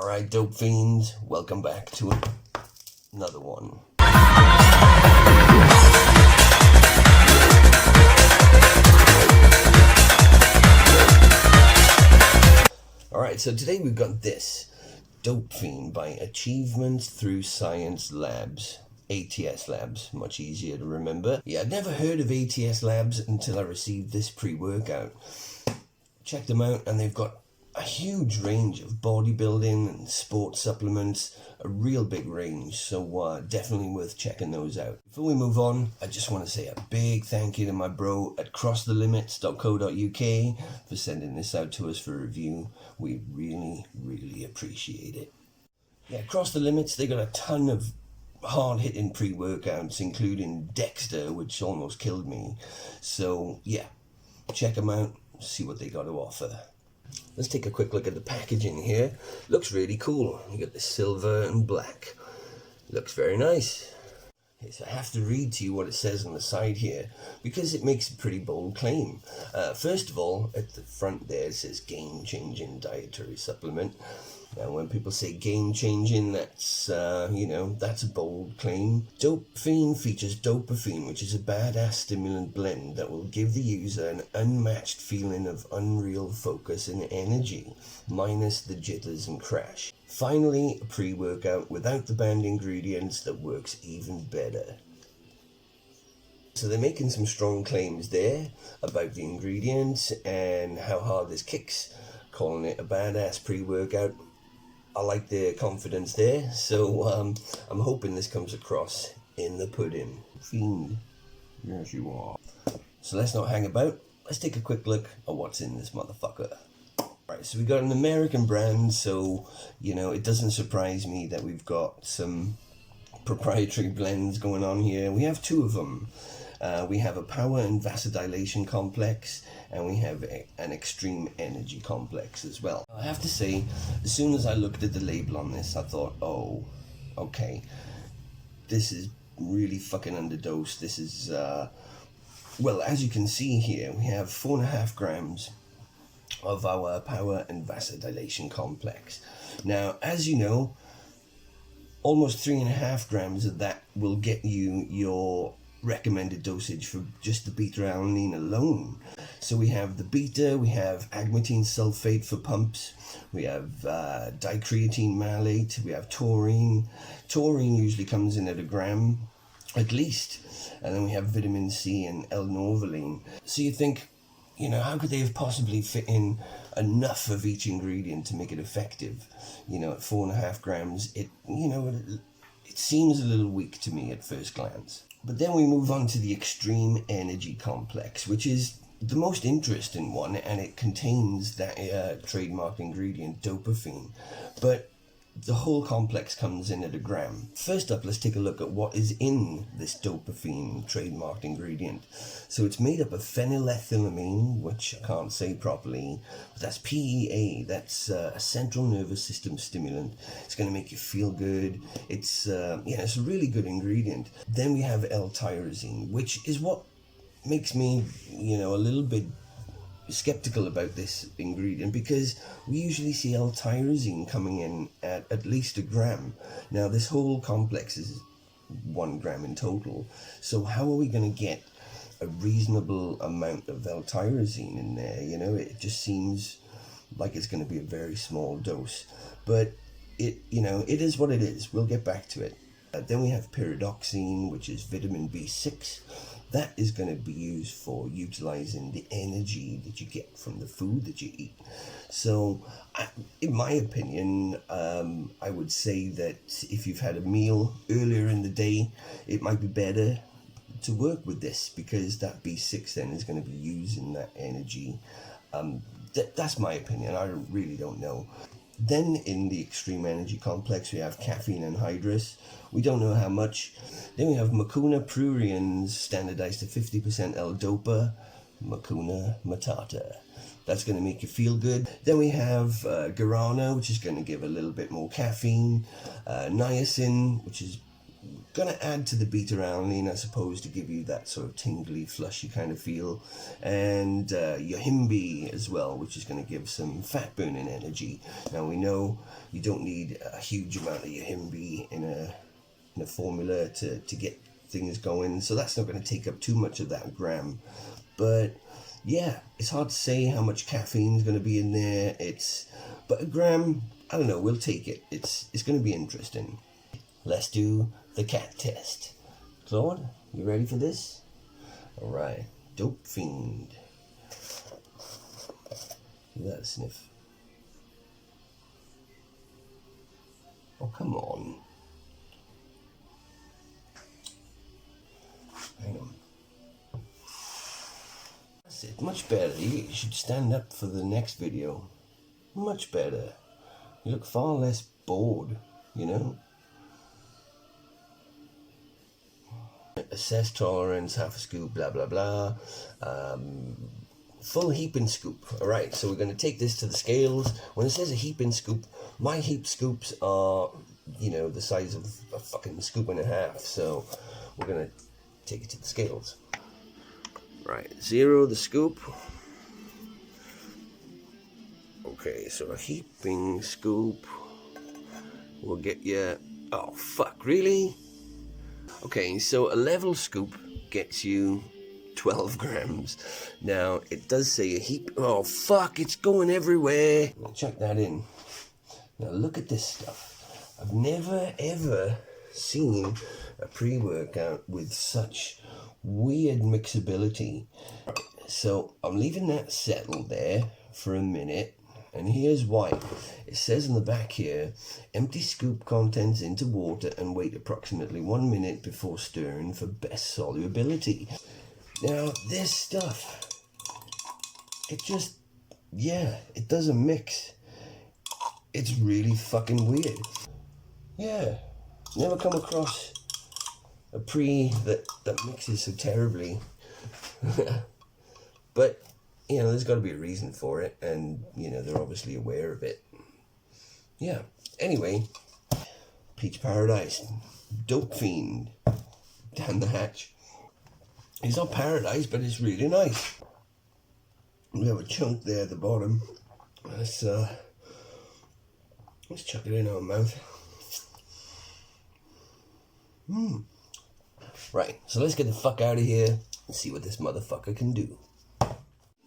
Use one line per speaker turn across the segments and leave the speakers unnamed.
Alright, dope fiends, welcome back to another one. Alright, so today we've got this Dope Fiend by Achievements Through Science Labs. ATS Labs, much easier to remember. Yeah, I'd never heard of ATS Labs until I received this pre-workout. Checked them out and they've got a huge range of bodybuilding and sports supplements, a real big range, so definitely worth checking those out. Before we move on, I just want to say a big thank you to my bro at crossthelimits.co.uk for sending this out to us for review. We really appreciate it. Yeah, Cross the Limits, they got a ton of hard-hitting pre-workouts, including Dexter, which almost killed me. So yeah, check them out, see what they got to offer. Let's take a quick look at the packaging here. Looks really cool. You got the silver and black. Looks very nice. Okay, so I have to read to you what it says on the side here because it makes a pretty bold claim. First of all, at the front there it says game-changing dietary supplement. Now when people say game-changing, that's, that's a bold claim. Dope Fiend features dopamine, which is a badass stimulant blend that will give the user an unmatched feeling of unreal focus and energy, minus the jitters and crash. Finally, a pre-workout without the banned ingredients that works even better. So they're making some strong claims there about the ingredients and how hard this kicks, calling it a badass pre-workout. I like their confidence there, so I'm hoping this comes across in the pudding. Fiend, yes you are. So let's not hang about, let's take a quick look at what's in this motherfucker. Right, so we got an American brand, so it doesn't surprise me that we've got some proprietary blends going on here. We have two of them. We have a power and vasodilation complex, and we have an extreme energy complex as well. I have to say, as soon as I looked at the label on this, I thought, oh, okay, this is really fucking underdosed. This is, well, as you can see here, we have 4.5 grams of our power and vasodilation complex. Now, as you know, almost 3.5 grams of that will get you your recommended dosage for just the beta-alanine alone. So we have the beta, we have agmatine sulfate for pumps, we have dicreatine malate, we have taurine. Taurine usually comes in at 1 gram at least, and then we have vitamin C and L-norvaline. So you think, how could they have possibly fit in enough of each ingredient to make it effective? At 4.5 grams, it seems a little weak to me at first glance. But then we move on to the extreme energy complex, which is the most interesting one, and it contains that trademark ingredient, dopamine. But the whole complex comes in at 1 gram. First up, let's take a look at what is in this dopamine trademarked ingredient. So it's made up of phenylethylamine, which I can't say properly, but that's PEA. That's a central nervous system stimulant. It's going to make you feel good. It's it's a really good ingredient. Then we have L-tyrosine, which is what makes me, a little bit skeptical about this ingredient, because we usually see L-tyrosine coming in at least 1 gram. Now this whole complex is 1 gram in total, so how are we going to get a reasonable amount of L-tyrosine in there? It just seems like it's going to be a very small dose, but it is what it is. We'll get back to it. Then we have pyridoxine, which is vitamin B6. That is going to be used for utilizing the energy that you get from the food that you eat. So, in my opinion, I would say that if you've had a meal earlier in the day, it might be better to work with this, because that B6 then is going to be using that energy. That's my opinion. I really don't know. Then in the extreme energy complex, we have caffeine anhydrous. We don't know how much. Then we have mucuna pruriens, standardized to 50% L-dopa, mucuna matata. That's going to make you feel good. Then we have guarana, which is going to give a little bit more caffeine. Niacin, which is gonna add to the beta-alanine, I suppose, to give you that sort of tingly, flushy kind of feel, and yohimbe as well, which is going to give some fat burning energy. Now we know you don't need a huge amount of yohimbe in a formula to get things going, so that's not going to take up too much of that gram. But yeah, it's hard to say how much caffeine is going to be in there. But a gram, I don't know, we'll take it. It's going to be interesting. Let's do the cat test. Claude, you ready for this? All right, dope fiend. Give that a sniff. Oh, come on. Hang on. That's it, much better. You should stand up for the next video. Much better. You look far less bored, you know? Assess tolerance, half a scoop, blah blah blah. Full heaping scoop. Alright, so we're going to take this to the scales. When it says a heaping scoop, my heap scoops are, you know, the size of a fucking scoop and a half. So we're going to take it to the scales. Right, 0 the scoop. Okay, so a heaping scoop will get you... Oh, fuck, really? Okay, so a level scoop gets you 12 grams. Now, it does say a heap... Oh, fuck, it's going everywhere. Check that in. Now, look at this stuff. I've never, ever seen a pre-workout with such weird mixability. So, I'm leaving that settle there for a minute. And here's why. It says on the back here, empty scoop contents into water and wait approximately 1 minute before stirring for best solubility. Now, this stuff, it just, yeah, it doesn't mix. It's really fucking weird. Yeah, never come across a pre that mixes so terribly. But, you know, there's got to be a reason for it, and, you know, they're obviously aware of it. Yeah, anyway, Peach Paradise, Dope Fiend, down the hatch. It's not paradise, but it's really nice. We have a chunk there at the bottom. Let's chuck it in our mouth. Right, so let's get the fuck out of here and see what this motherfucker can do.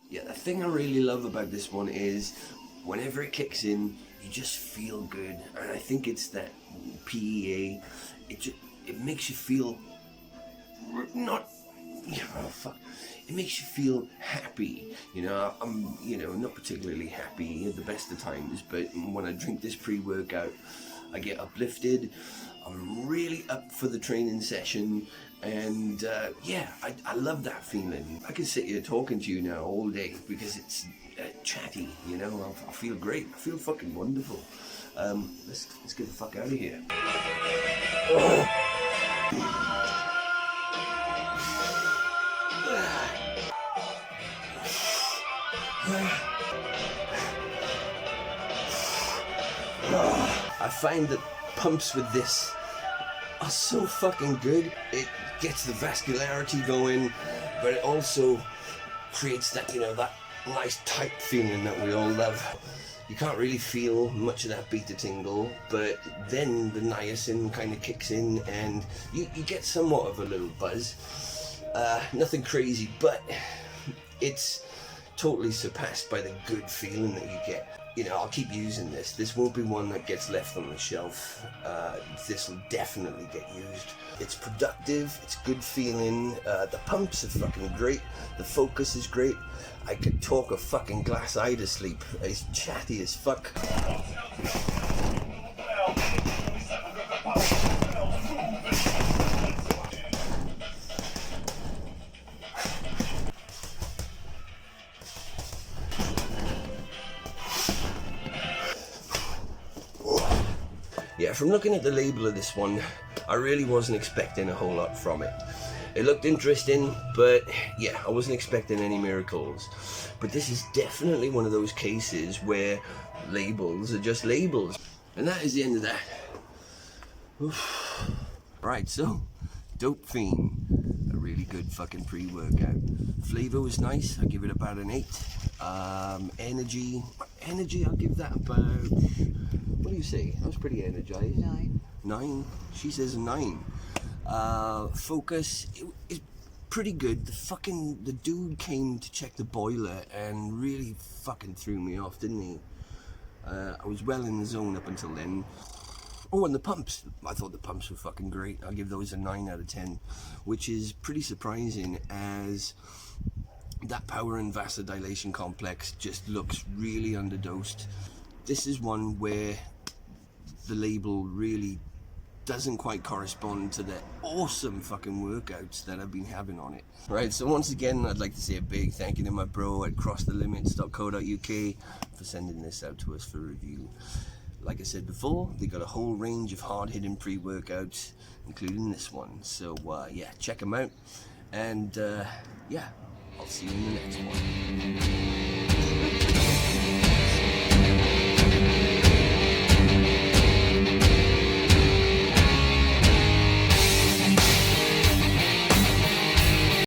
Yeah, the thing I really love about this one is whenever it kicks in, you just feel good. And I think it's that PEA. It makes you feel not... Oh, fuck. It makes you feel happy. You know, I'm, you know, not particularly happy at the best of times, but when I drink this pre-workout, I get uplifted. I'm really up for the training session, and yeah, I love that feeling. I can sit here talking to you now all day because it's chatty, you know. I feel great. I feel fucking wonderful. Let's get the fuck out of here. I find that pumps with this are so fucking good. It gets the vascularity going, but it also creates that, you know, that nice tight feeling that we all love. You can't really feel much of that beta tingle, but then the niacin kind of kicks in and you get somewhat of a little buzz. Nothing crazy, but it's totally surpassed by the good feeling that you get. You know, I'll keep using this. This won't be one that gets left on the shelf. This will definitely get used. It's productive, it's good feeling, the pumps are fucking great, the focus is great. I could talk a fucking glass eye to sleep. It's chatty as fuck. Yeah, from looking at the label of this one, I really wasn't expecting a whole lot from it. It looked interesting, but yeah, I wasn't expecting any miracles. But this is definitely one of those cases where labels are just labels. And that is the end of that. Oof. Right, so Dope Phene, a really good fucking pre-workout. Flavor was nice. I give it about an 8. Energy, I'll give that about. What do you say? I was pretty energized.
9.
9. She says a 9. Focus, it's pretty good. The dude came to check the boiler and really fucking threw me off, didn't he? I was well in the zone up until then. Oh, and the pumps. I thought the pumps were fucking great. I'll give those a 9 out of 10, which is pretty surprising, as that power and vasodilation complex just looks really underdosed. This is one where the label really doesn't quite correspond to the awesome fucking workouts that I've been having on it. Right, so once again, I'd like to say a big thank you to my bro at crossthelimits.co.uk for sending this out to us for review. Like I said before, they got a whole range of hard-hitting pre-workouts, including this one. So yeah, check them out. And yeah, I'll see you in the next one.